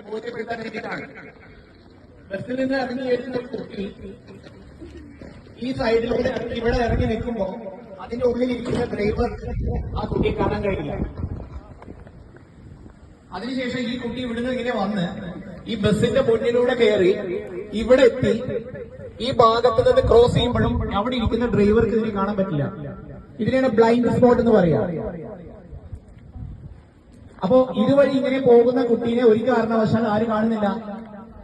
ബോധ്യപ്പെടുത്താൻ വേണ്ടിയിട്ടാണ്. ബസ്സിൽ നിന്ന് ഇറങ്ങി വരുന്ന കുട്ടി ഈ സൈഡിലൂടെ ഇവിടെ ഇറങ്ങി നിൽക്കുമ്പോ അതിന്റെ ഉള്ളിലിരിക്കുന്ന ഡ്രൈവർ ആ കുട്ടിയെ കാണാൻ കഴിയില്ല. അതിനുശേഷം ഈ കുട്ടി ഇവിടുന്ന് ഇങ്ങനെ വന്ന് ഈ ബസ്സിന്റെ മുന്നിലൂടെ കയറി ഇവിടെ എത്തി ഈ ഭാഗത്ത് നിന്ന് ക്രോസ് ചെയ്യുമ്പോഴും അവിടെ ഇരിക്കുന്ന ഡ്രൈവർക്ക് ഇതിനെ കാണാൻ പറ്റില്ല. ഇതിനെയാണ് ബ്ലൈൻഡ് സ്പോട്ട് എന്ന് പറയാ. അപ്പോ ഇതുവഴി ഇങ്ങനെ പോകുന്ന കുട്ടീനെ ഒരു കാരണവശാൽ ആര് കാണുന്നില്ല?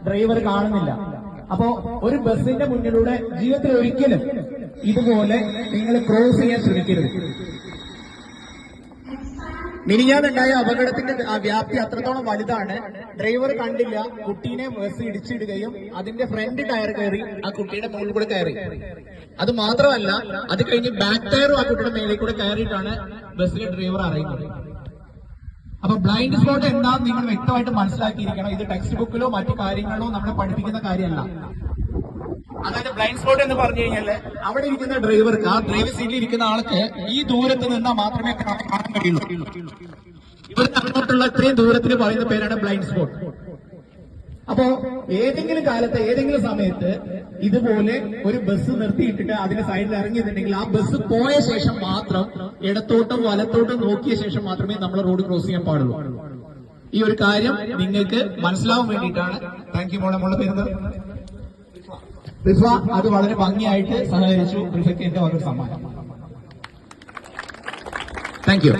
ഡ്രൈവർ കാണുന്നില്ല. അപ്പോ ഒരു ബസ്സിന്റെ മുന്നിലൂടെ ജീവിതത്തിൽ ഒരിക്കലും ഇതുപോലെ നിങ്ങൾ ക്രോസ് ചെയ്യാൻ ശ്രമിക്കരുത്. മിനിഞ്ഞാന്നുണ്ടായ അപകടത്തിന്റെ വ്യാപ്തി അത്രത്തോളം വലുതാണ്. ഡ്രൈവർ കണ്ടില്ല, കുട്ടീനെ ബസ് ഇടിച്ചിടുകയും അതിന്റെ ഫ്രണ്ട് ടയർ കയറി ആ കുട്ടിയുടെ മുകളിൽ കൂടെ കയറി. അത് മാത്രമല്ല, അത് കഴിഞ്ഞ് ബാക്ക് ടയറും ആ കുട്ടിയുടെ മേളിൽ കൂടെ കയറിയിട്ടാണ് ബസ്സിലെ ഡ്രൈവർ അറിയുന്നത്. അപ്പൊ ബ്ലൈൻഡ് സ്പോട്ട് എന്താണെന്ന് നിങ്ങൾ വ്യക്തമായിട്ട് മനസ്സിലാക്കിയിരിക്കണം. ഇത് ടെക്സ്റ്റ് ബുക്കിലോ മറ്റു കാര്യങ്ങളിലോ നമ്മളെ പഠിപ്പിക്കുന്ന കാര്യമല്ല. അതായത് ബ്ലൈൻഡ് സ്പോട്ട് എന്ന് പറഞ്ഞു കഴിഞ്ഞാൽ അവിടെ ഇരിക്കുന്ന ഡ്രൈവർക്ക്, ആ ഡ്രൈവർ സീറ്റിൽ ഇരിക്കുന്ന ആൾക്ക് ഈ ദൂരത്ത് നിന്നാൽ മാത്രമേ കാണാൻ കഴിയുള്ളൂ. ഇവിടുന്ന് അങ്ങോട്ടുള്ള ഇത്രയും ദൂരത്തിൽ പറയുന്ന പേരാണ് ബ്ലൈൻഡ് സ്പോട്ട്. അപ്പോ ഏതെങ്കിലും കാലത്ത് ഏതെങ്കിലും സമയത്ത് ഇതുപോലെ ഒരു ബസ് നിർത്തിയിട്ടിട്ട് അതിന്റെ സൈഡിൽ ഇറങ്ങിയിട്ടുണ്ടെങ്കിൽ ആ ബസ് പോയ ശേഷം മാത്രം ഇടത്തോട്ടും വലത്തോട്ടും നോക്കിയ ശേഷം മാത്രമേ നമ്മൾ റോഡ് ക്രോസ് ചെയ്യാൻ പാടുള്ളൂ. ഈ ഒരു കാര്യം നിങ്ങൾക്ക് മനസ്സിലാവാൻ വേണ്ടിയിട്ടാണ്. താങ്ക് യു മോളെ. മോളുടെ പേര് റിഫ. അത് വളരെ ഭംഗിയായിട്ട് സഹകരിച്ചു. റിഫയ്ക്ക് എന്റെ വക സമ്മാനം. Thank you.